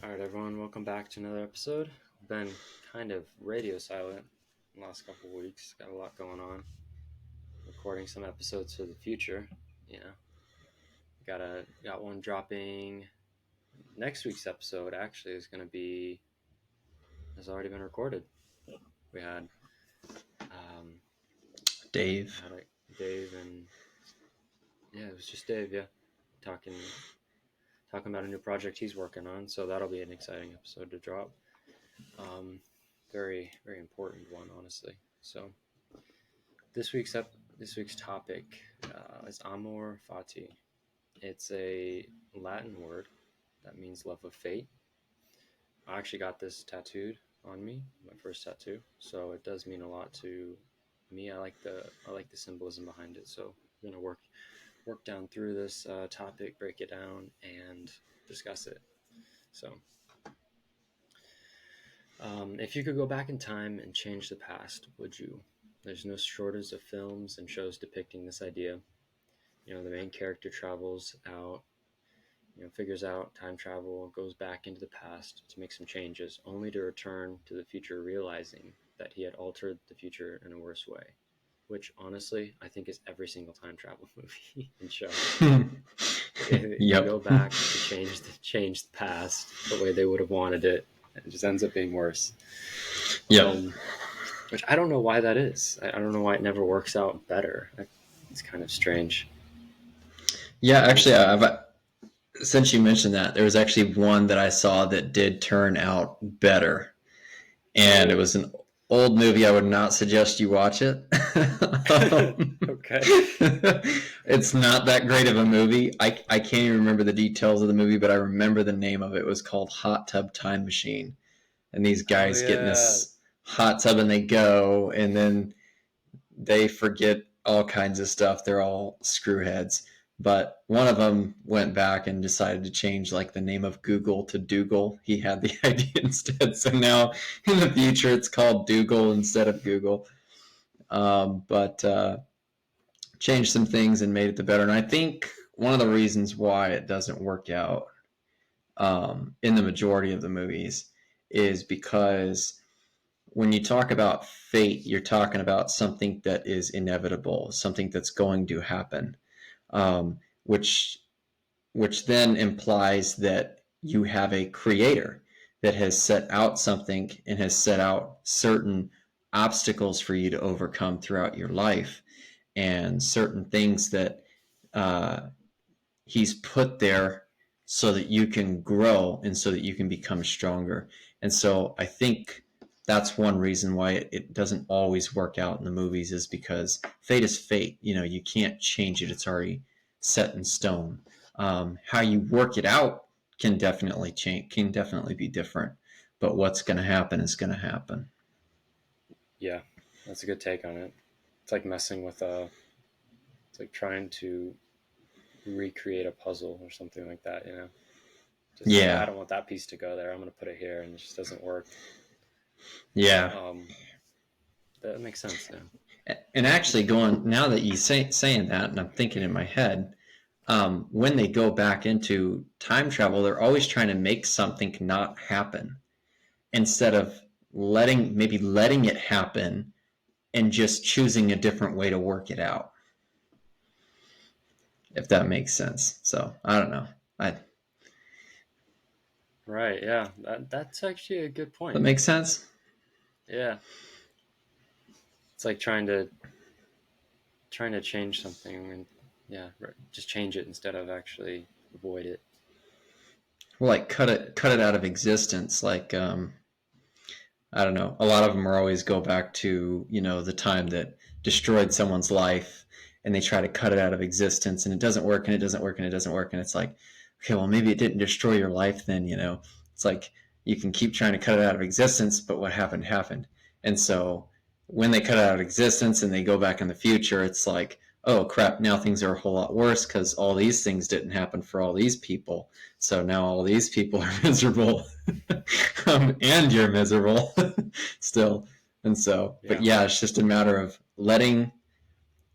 All right, everyone, welcome back to another episode. Been kind of radio silent the last couple of weeks. Got a lot going on. Recording some episodes for the future. Got one dropping. Next week's episode actually is going to be has already been recorded. We had Dave. Dave and it was just Dave. Yeah, talking about a new project he's working on. So that'll be an exciting episode to drop. Very, very important one, honestly. So this week's topic is Amor Fati. It's a Latin word that means love of fate. I actually got this tattooed on me, my first tattoo, so it does mean a lot to me. I like the symbolism behind it. So we're gonna work down through this topic, break it down, and discuss it. So, if you could go back in time and change the past, would you? There's no shortage of films and shows depicting this idea. The main character travels out, figures out time travel, goes back into the past to make some changes, only to return to the future realizing that he had altered the future in a worse way. Which, honestly, I think is every single time travel movie and show. You go back to change the past the way they would have wanted it. It just ends up being worse. Which I don't know why that is. I don't know why it never works out better. It's kind of strange. Yeah, actually, since you mentioned that, there was actually one that I saw that did turn out better. And it was an old movie. I would not suggest you watch it. Okay. It's not that great of a movie. I can't even remember the details of the movie, but I remember the name of it. It was called Hot Tub Time Machine. And these guys get in this hot tub and they go, and then they forget all kinds of stuff. They're all screwheads. But one of them went back and decided to change the name of Google to Dougal. He had the idea instead. So now in the future, it's called Dougal instead of Google. But changed some things and made it the better. And I think one of the reasons why it doesn't work out in the majority of the movies is because when you talk about fate, you're talking about something that is inevitable, something that's going to happen, which then implies that you have a creator that has set out something and has set out certain obstacles for you to overcome throughout your life, and certain things that he's put there so that you can grow and so that you can become stronger. And so I think that's one reason why it doesn't always work out in the movies, is because fate is fate. You can't change it. It's already set in stone. How you work it out can definitely change, can definitely be different. But what's going to happen is going to happen. Yeah, that's a good take on it. It's like messing with it's like trying to recreate a puzzle or something like that, Yeah. I don't want that piece to go there. I'm going to put it here, and it just doesn't work. Yeah. That makes sense. Yeah. And actually, now that you saying that, and I'm thinking in my head, when they go back into time travel, they're always trying to make something not happen instead of letting it happen and just choosing a different way to work it out. If that makes sense. So I don't know. Right. Yeah. That's actually a good point. That makes sense. Yeah. It's like trying to change something, and just change it instead of actually avoid it. Well, like cut it out of existence. Like I don't know. A lot of them are always go back to the time that destroyed someone's life, and they try to cut it out of existence, and it doesn't work, and it doesn't work, and it doesn't work, and it's like, okay, well maybe it didn't destroy your life then. It's like you can keep trying to cut it out of existence, but what happened. And so when they cut it out of existence and they go back in the future, it's like, oh crap, now things are a whole lot worse because all these things didn't happen for all these people. So now all these people are miserable. And you're miserable still. And so, but yeah, it's just a matter of letting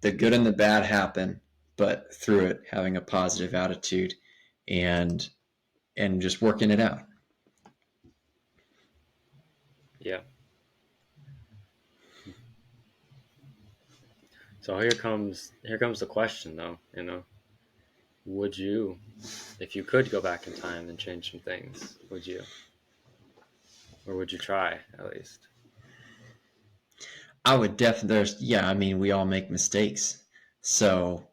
the good and the bad happen, but through it having a positive attitude and just working it out. Yeah. So here comes the question though, would you, if you could go back in time and change some things, would you? Or would you try at least? I would definitely, I mean, we all make mistakes. So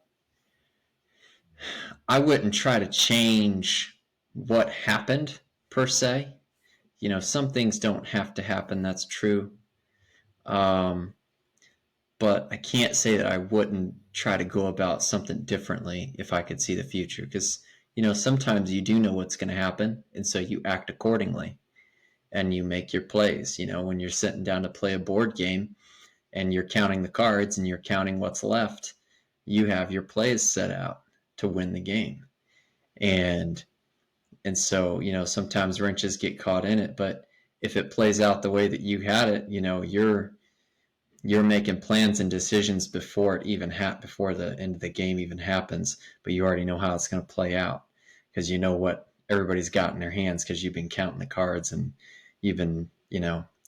I wouldn't try to change what happened per se. Some things don't have to happen. That's true. Um, but I can't say that I wouldn't try to go about something differently if I could see the future. Because, sometimes you do know what's going to happen. And so you act accordingly and you make your plays. When you're sitting down to play a board game and you're counting the cards and you're counting what's left, you have your plays set out to win the game. And so, sometimes wrenches get caught in it, but if it plays out the way that you had it, you're making plans and decisions before it even before the end of the game even happens, but you already know how it's going to play out because you know what everybody's got in their hands because you've been counting the cards and you've been,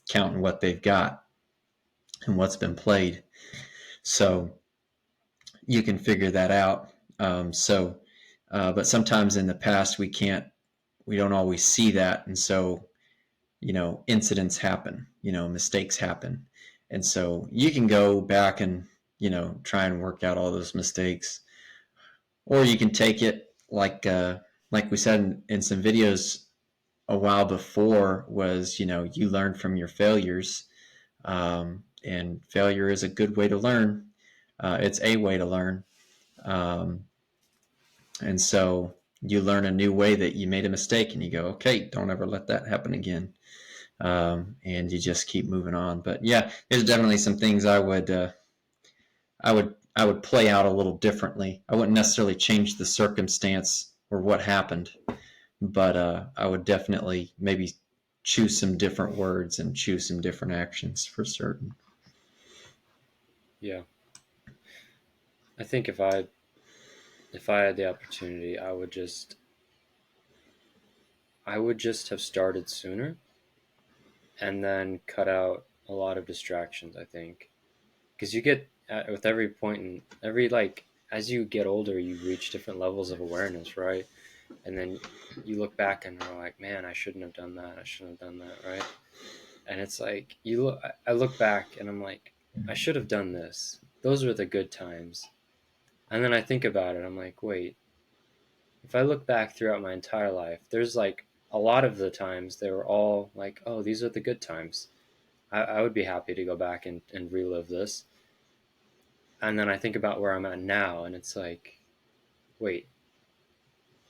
counting what they've got and what's been played. So you can figure that out. But sometimes in the past we don't always see that, and so incidents happen, mistakes happen, and so you can go back and try and work out all those mistakes, or you can take it like we said in some videos a while before was you learn from your failures, and failure is a good way to learn. It's a way to learn. Um, and so you learn a new way that you made a mistake and you go, okay, don't ever let that happen again. And you just keep moving on. But yeah, there's definitely some things I would play out a little differently. I wouldn't necessarily change the circumstance or what happened, but I would definitely maybe choose some different words and choose some different actions for certain. Yeah. I think if I had the opportunity, I would just have started sooner and then cut out a lot of distractions, I think. Because you get with every point in every like as you get older, you reach different levels of awareness, right? And then you look back and you're like, man, I shouldn't have done that. I shouldn't have done that, right? And it's like I look back and I'm like, I should have done this. Those were the good times. And then I think about it. I'm like, wait, if I look back throughout my entire life, there's like a lot of the times they were all like, oh, these are the good times. I would be happy to go back and relive this. And then I think about where I'm at now, and it's like, wait,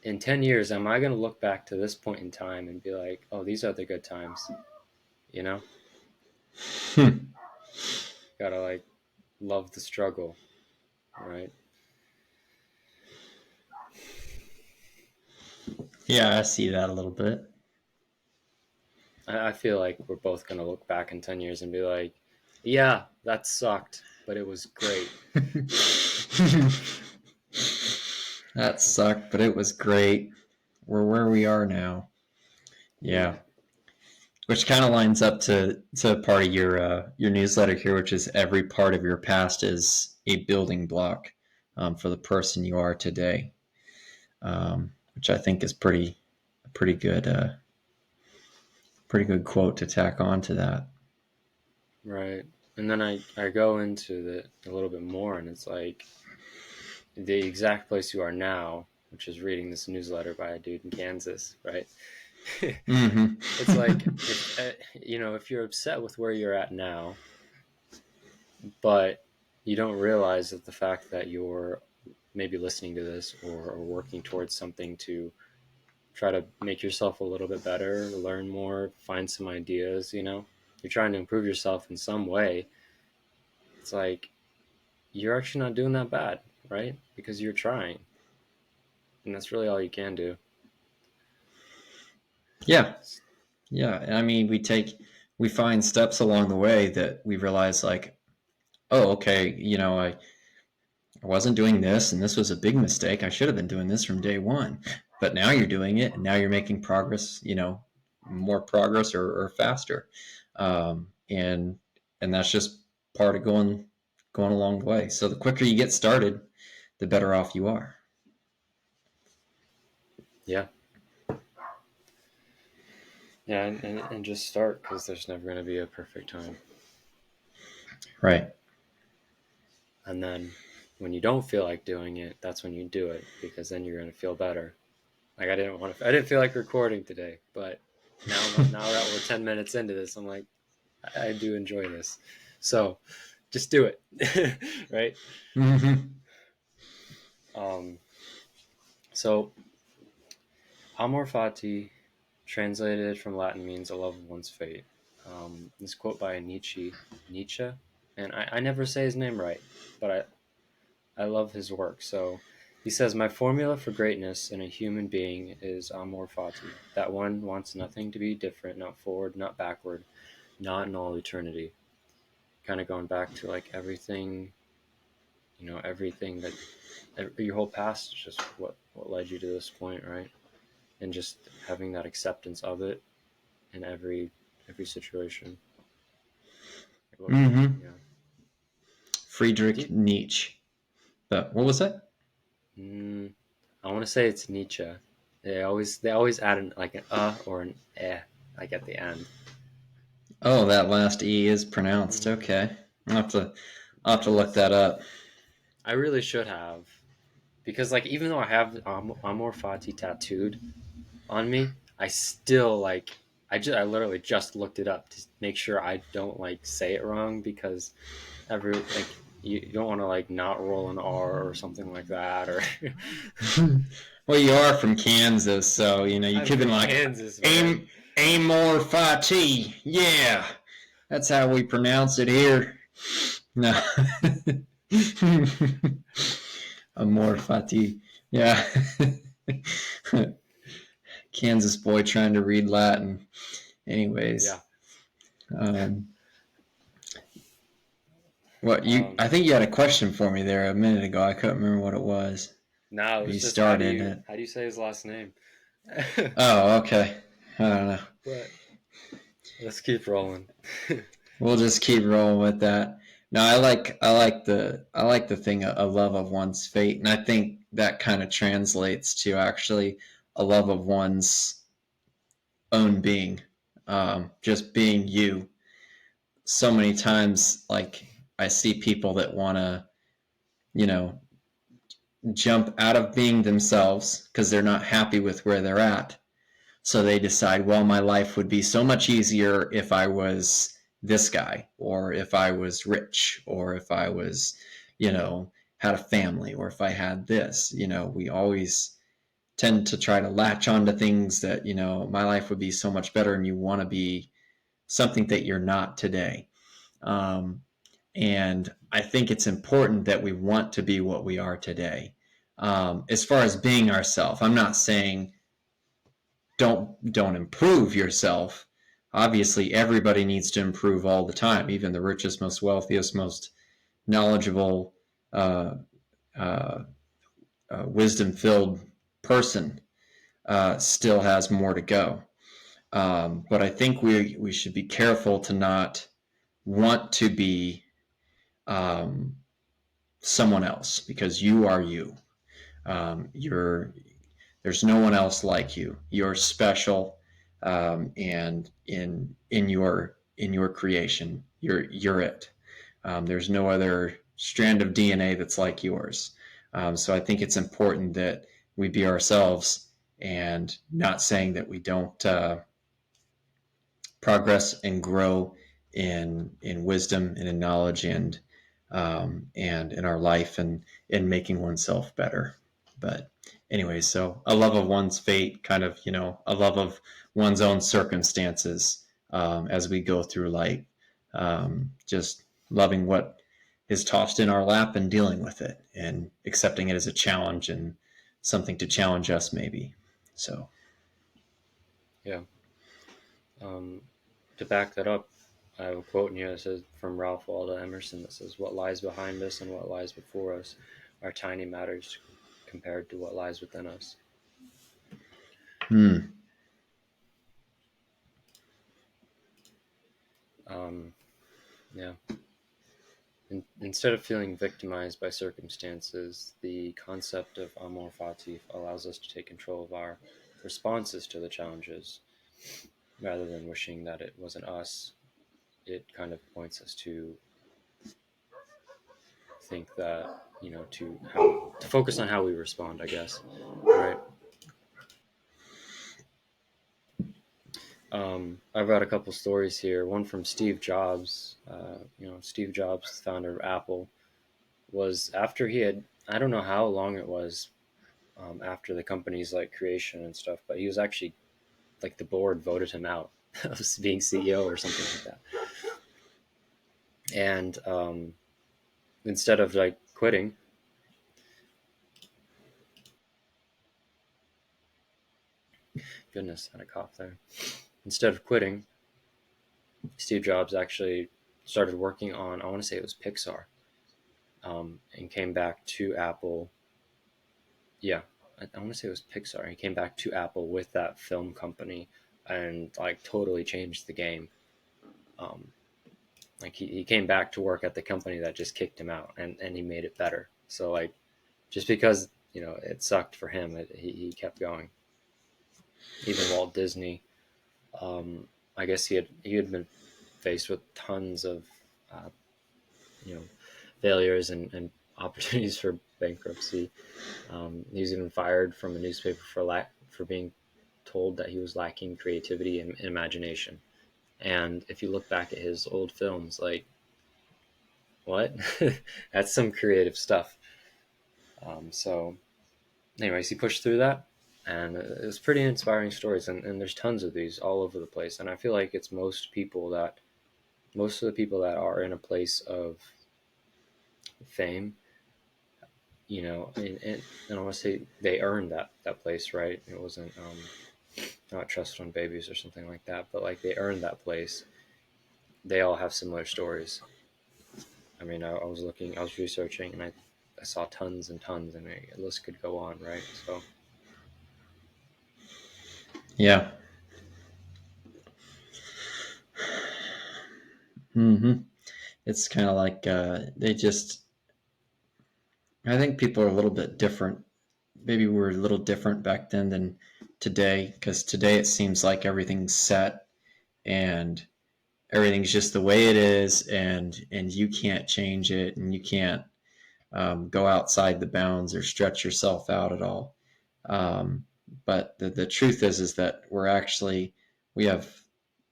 in 10 years, am I going to look back to this point in time and be like, oh, these are the good times? You know, gotta like love the struggle, right? Yeah, I see that a little bit. I feel like we're both going to look back in 10 years and be like, yeah, that sucked, but it was great. That sucked, but it was great. We're where we are now. Yeah. Yeah, which kind of lines up to part of your newsletter here, which is every part of your past is a building block for the person you are today, which I think is pretty good pretty good quote to tack on to that. Right. And then I go into a little bit more, and it's like the exact place you are now, which is reading this newsletter by a dude in Kansas, right? It's like Mm-hmm. if you're upset with where you're at now, but you don't realize that the fact that you're maybe listening to this or working towards something to try to make yourself a little bit better, learn more, find some ideas, you're trying to improve yourself in some way. It's like you're actually not doing that bad, right? Because you're trying. And that's really all you can do. Yeah, yeah. I mean, we find steps along the way that we realize, like, oh, okay, I wasn't doing this, and this was a big mistake. I should have been doing this from day one. But now you're doing it, and now you're making progress, more progress or faster. And that's just part of going along the way. So the quicker you get started, the better off you are. Yeah. Yeah, and just start, because there's never going to be a perfect time. Right. And then when you don't feel like doing it, that's when you do it, because then you're going to feel better. Like I didn't feel like recording today, but now that we're 10 minutes into this, I'm like, I do enjoy this. So just do it. Right? Mm-hmm. Um, so Amor Fati, translated from Latin, means a love of one's fate. This quote by Nietzsche, and I never say his name right, but I love his work. So he says, my formula for greatness in a human being is amor fati, that one wants nothing to be different, not forward, not backward, not in all eternity. Kind of going back to like everything, everything that your whole past is just what led you to this point, right? And just having that acceptance of it in every situation. Mm-hmm. Yeah. Do Friedrich you, Nietzsche. But what was that? I want to say it's Nietzsche. They always add like an or an like at the end. Oh, that last E is pronounced. Mm-hmm. Okay. I'll have to look Yes, that up. I really should have, because like even though I have Amor Fati tattooed on me, I still like I literally just looked it up to make sure I don't like say it wrong, because you don't want to like not roll an R or something like that, or Well, you are from Kansas, so you I'm could have been from like Kansas, man. Amor Fati. Yeah, that's how we pronounce it here. No. Amor Fati. Yeah. Kansas boy trying to read Latin. Anyways, Yeah. um, what you? Um, I think you had a question for me there a minute ago. I couldn't remember what it was. no, it You was just started it. how do you say his last name? Oh, okay. I don't know. But let's keep rolling. We'll just keep rolling with that. No, I like the thing a love of one's fate, and I think that kind of translates to actually a love of one's own being, just being you. So many times, like I see people that want to, you know, jump out of being themselves because they're not happy with where they're at. So they decide, well, my life would be so much easier if I was this guy, or if I was rich, or if I was, had a family, or if I had this. We always tend to try to latch onto things that, my life would be so much better, and you want to be something that you're not today. Um, and I think it's important that we want to be what we are today. As far as being ourselves, I'm not saying don't improve yourself. Obviously, everybody needs to improve all the time. Even the richest, most wealthiest, most knowledgeable, uh, uh, wisdom-filled person still has more to go. But I think we should be careful to not want to be um, someone else, because you are you. There's no one else like you. You're special, and in your creation, you're it. There's no other strand of DNA that's like yours. So I think it's important that we be ourselves, and not saying that we don't progress and grow in wisdom and in knowledge, and in our life, and in making oneself better. But anyway, so a love of one's fate, kind of, a love of one's own circumstances, as we go through life, just loving what is tossed in our lap and dealing with it, and accepting it as a challenge, and something to challenge us, maybe. So. Yeah. Um, to back that up, I have a quote in here that says, from Ralph Waldo Emerson, that says, "What lies behind us and what lies before us are tiny matters compared to what lies within us." Hmm. Yeah. Instead of feeling victimized by circumstances, the concept of Amor Fati allows us to take control of our responses to the challenges rather than wishing that it wasn't us. It kind of points us to think that, to focus on how we respond, I guess. Right. I've got a couple stories here. One from Steve Jobs. Steve Jobs, the founder of Apple, was after he had, I don't know how long it was after the company's like creation and stuff, but he was actually like the board voted him out of being CEO or something like that. And instead of like quitting, goodness, I had a cough there. Instead of quitting, Steve Jobs actually started working on, I want to say it was Pixar, and came back to Apple. Yeah, I want to say it was Pixar. He came back to Apple with that film company and like totally changed the game. Um, like he came back to work at the company that just kicked him out, and he made it better. So like just because it sucked for him, he kept going. Even Walt Disney, I guess he had been faced with tons of uh, you know failures and opportunities for bankruptcy. He was even fired from a newspaper for being told that he was lacking creativity and imagination. And if you look back at his old films, like what? That's some creative stuff. So, anyways, he pushed through that, and it was pretty inspiring stories. And there's tons of these all over the place. And I feel like it's most of the people that are in a place of fame, and I want to say they earned that place, right? It wasn't not Trust Fund Babies or something like that, but like they earned that place. They all have similar stories. I mean, I was researching, and I saw tons and tons, and the list could go on, right? So, Yeah. Mm-hmm. It's kind of like they just. I think people are a little bit different. Maybe we're a little different back then than today, because today it seems like everything's set and everything's just the way it is, and you can't change it, and you can't go outside the bounds or stretch yourself out at all. Um, but the truth is that we have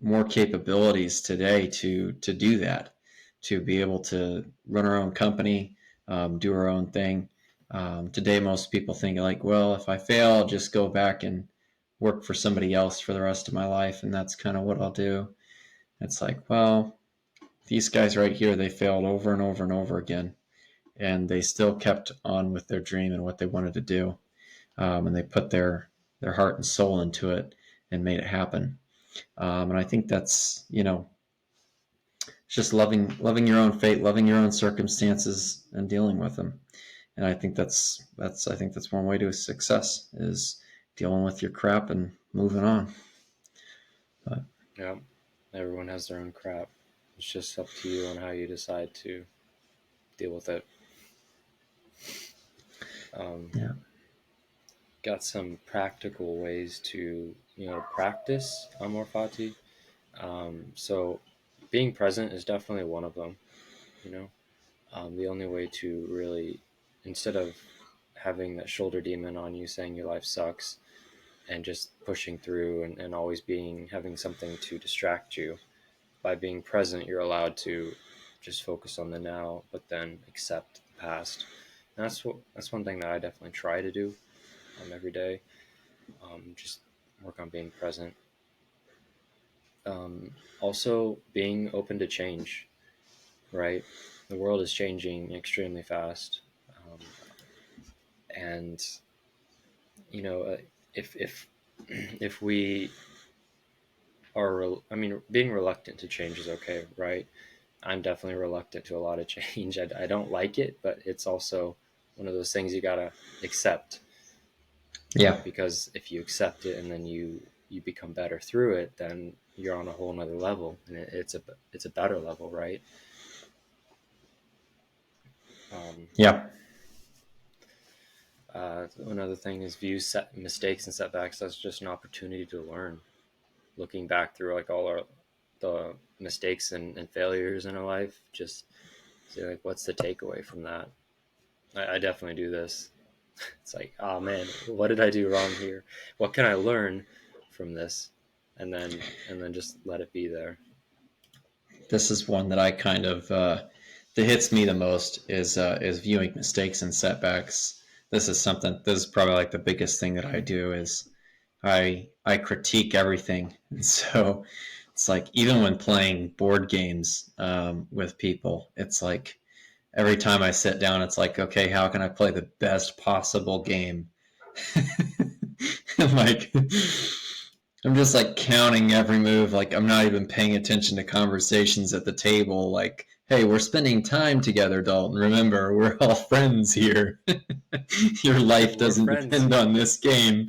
more capabilities today to do that, to be able to run our own company, do our own thing. Today, most people think like, well, if I fail, I'll just go back and work for somebody else for the rest of my life, and that's kind of what I'll do. It's like, well, these guys right here, they failed over and over and over again, and they still kept on with their dream and what they wanted to do, and they put their heart and soul into it and made it happen. And I think that's it's just loving your own fate, loving your own circumstances, and dealing with them. And I think that's one way to success is dealing with your crap and moving on. But yeah, everyone has their own crap. It's just up to you on how you decide to deal with it. Um, yeah, got some practical ways to practice Amor Fati. So being present is definitely one of them. You know, the only way to really, instead of having that shoulder demon on you saying your life sucks and just pushing through and always having something to distract you, by being present, you're allowed to just focus on the now, but then accept the past. And that's one thing that I definitely try to do every day. Just work on being present. Also, being open to change. Right, the world is changing extremely fast, and you know, if if we I mean, being reluctant to change is okay, right? I'm definitely reluctant to a lot of change. I don't like it, but it's also one of those things you gotta accept, yeah, because if you accept it and then you you become better through it, then you're on a whole nother level, and it's a better level, right? Um, Yeah. Another thing is view mistakes and setbacks as just an opportunity to learn. Looking back through like all the mistakes and failures in our life, just say like, what's the takeaway from that? I definitely do this. It's like, oh man, what did I do wrong here? What can I learn from this? And then just let it be there. This is one that I kind of that hits me the most is viewing mistakes and setbacks. This is something. This is probably like the biggest thing that I do is I critique everything, and so it's like even when playing board games with people, it's like every time I sit down, it's like, okay, how can I play the best possible game? I'm like, I'm just like counting every move. Like I'm not even paying attention to conversations at the table. Like, hey, we're spending time together, Dalton. Remember, we're all friends here. Your life We're doesn't friends depend here. on this game.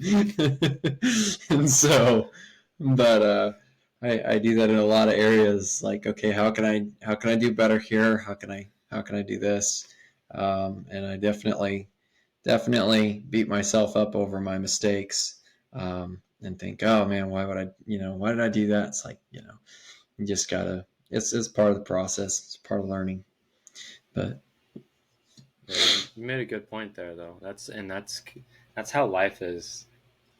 And so, but I do that in a lot of areas. Like, okay, how can I do better here? How can I do this? And I definitely beat myself up over my mistakes, and think, oh man, why did I do that? It's like, you just gotta, it's part of the process. It's part of learning. But Yeah, you made a good point there, though. That's how life is,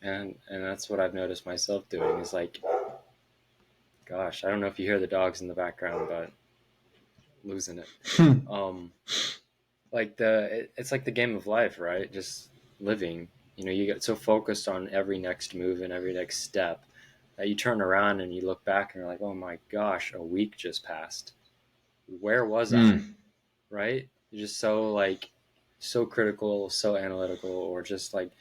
and that's what I've noticed myself doing. Is like, gosh, I don't know if you hear the dogs in the background, but losing it. Um, like it's like the game of life, right? Just living. You get so focused on every next move and every next step that you turn around and you look back and you're like, oh my gosh, a week just passed. Where was I? mm, Right? You're just so like so critical, so analytical, or just like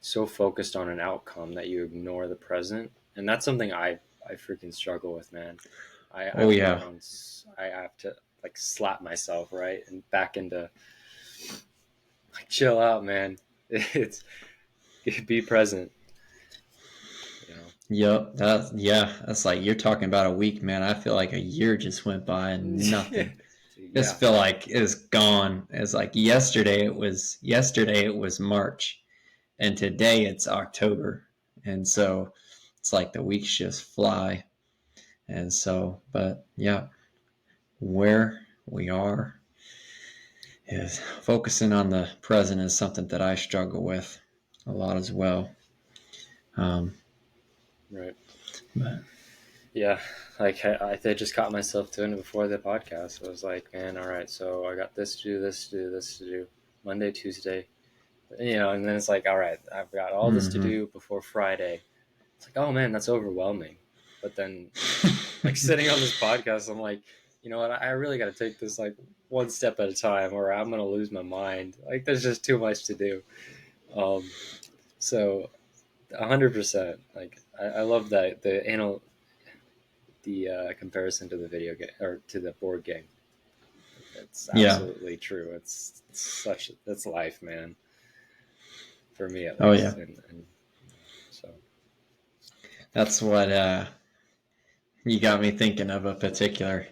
so focused on an outcome that you ignore the present. And that's something I freaking struggle with, man. I oh work yeah, on. I have to like slap myself, right, and back into like chill out, man. It's be present, you know. yep, that's like you're talking about a week, man. I feel like a year just went by and nothing. Just Yeah, feel like it's gone. It's like yesterday it was March, and today it's October, and so it's like the weeks just fly. And so, but yeah, where we are is focusing on the present is something that I struggle with a lot as well. Um, right. but Yeah, like I just caught myself doing it before the podcast. I was like, man, all right, so I got this to do, this to do, this to do, Monday, Tuesday, and then it's like, all right, I've got all this to mm-hmm. do before Friday. It's like, oh man, that's overwhelming. But then, like sitting on this podcast, I'm like, you know what? I really got to take this like one step at a time, or I'm gonna lose my mind. Like, there's just too much to do. Um, so 100%. Like, I love that the comparison to the video game or to the board game. It's Yeah. absolutely true. That's life, man. For me, at Oh yeah. least, and so That's what you got me thinking of a particular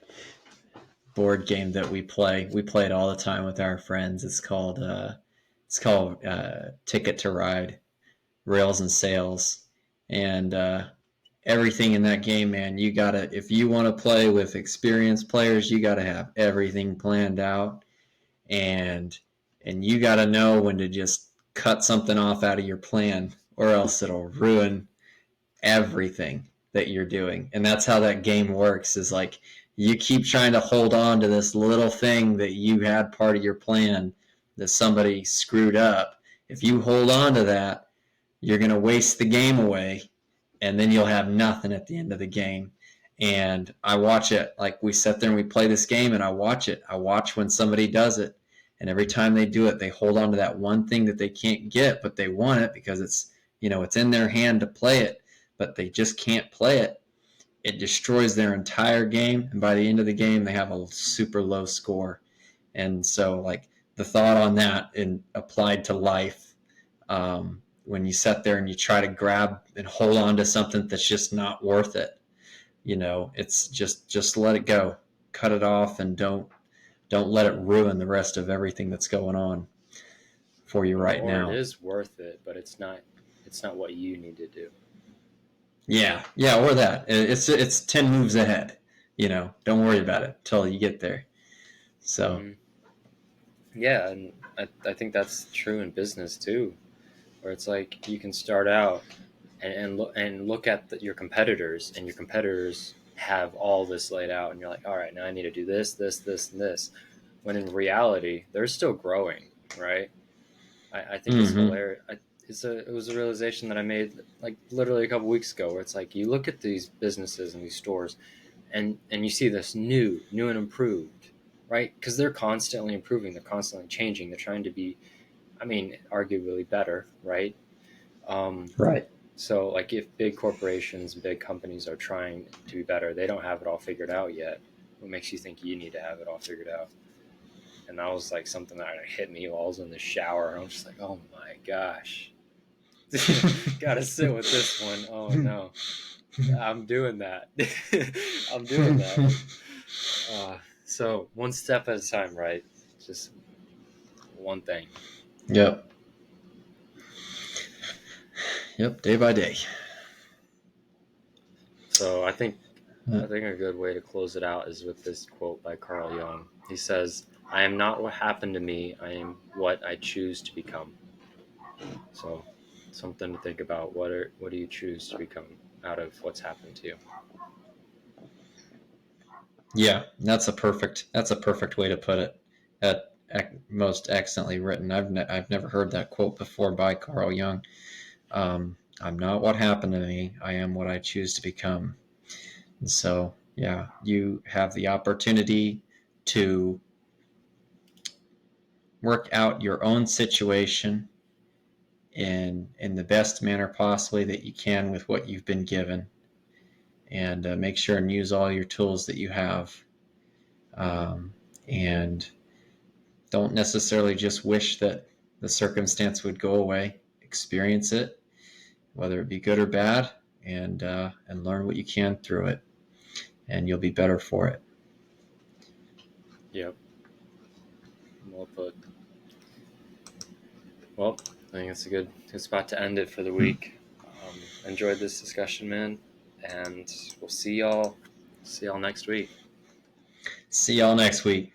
board game that we play. We play it all the time with our friends. It's called Ticket to Ride, Rails and Sails, and everything in that game, man. You gotta if you want to play with experienced players, you gotta have everything planned out, and you gotta know when to just cut something off out of your plan, or else it'll ruin everything that you're doing. And that's how that game works is like you keep trying to hold on to this little thing that you had part of your plan that somebody screwed up. If you hold on to that, you're going to waste the game away, and then you'll have nothing at the end of the game. And I watch it. Like we sit there and we play this game, and I watch it. I watch when somebody does it. And every time they do it, they hold on to that one thing that they can't get, but they want it because it's in their hand to play it, but they just can't play it. It destroys their entire game, and by the end of the game, they have a super low score. And so, like the thought on that and applied to life, when you sit there and you try to grab and hold on to something that's just not worth it. It's just let it go, cut it off, and don't let it ruin the rest of everything that's going on for you right Or it now. is worth it, but it's not what you need to do. Yeah, or that. It's 10 moves ahead. Don't worry about it till you get there. So. Mm-hmm. Yeah, and I think that's true in business too, where it's like you can start out and look at your competitors, and your competitors have all this laid out, and you're like, all right, now I need to do this, this, this, and this. When in reality, they're still growing, right? I think it's Mm-hmm. hilarious. It was a realization that I made like literally a couple weeks ago, where it's like you look at these businesses and these stores, and you see this new and improved, right? Because they're constantly improving, they're constantly changing, they're trying to be, I mean, arguably better, right? Um, Right. so like if big corporations, big companies are trying to be better, they don't have it all figured out yet. What makes you think you need to have it all figured out? And that was like something that hit me while I was in the shower. And I was just like, oh my gosh, gotta sit with this one. Oh no, I'm doing that. I'm doing that. Like, so one step at a time, right? Just one thing. Yep. Yep. Day by day. So Uh, I think a good way to close it out is with this quote by Carl Jung. He says, "I am not what happened to me. I am what I choose to become." So something to think about. What do you choose to become out of what's happened to you? yeah, that's a perfect way to put it. Most excellently written. I've never heard that quote before by Carl Jung. I'm not what happened to me. I am what I choose to become. And so, yeah, you have the opportunity to work out your own situation in the best manner possibly that you can with what you've been given, and make sure and use all your tools that you have, and don't necessarily just wish that the circumstance would go away. Experience it, whether it be good or bad, and learn what you can through it, and you'll be better for it. Yep. Well put. Well, I think it's a good spot to end it for the week. Enjoyed this discussion, man, and we'll see y'all next week. See y'all next week.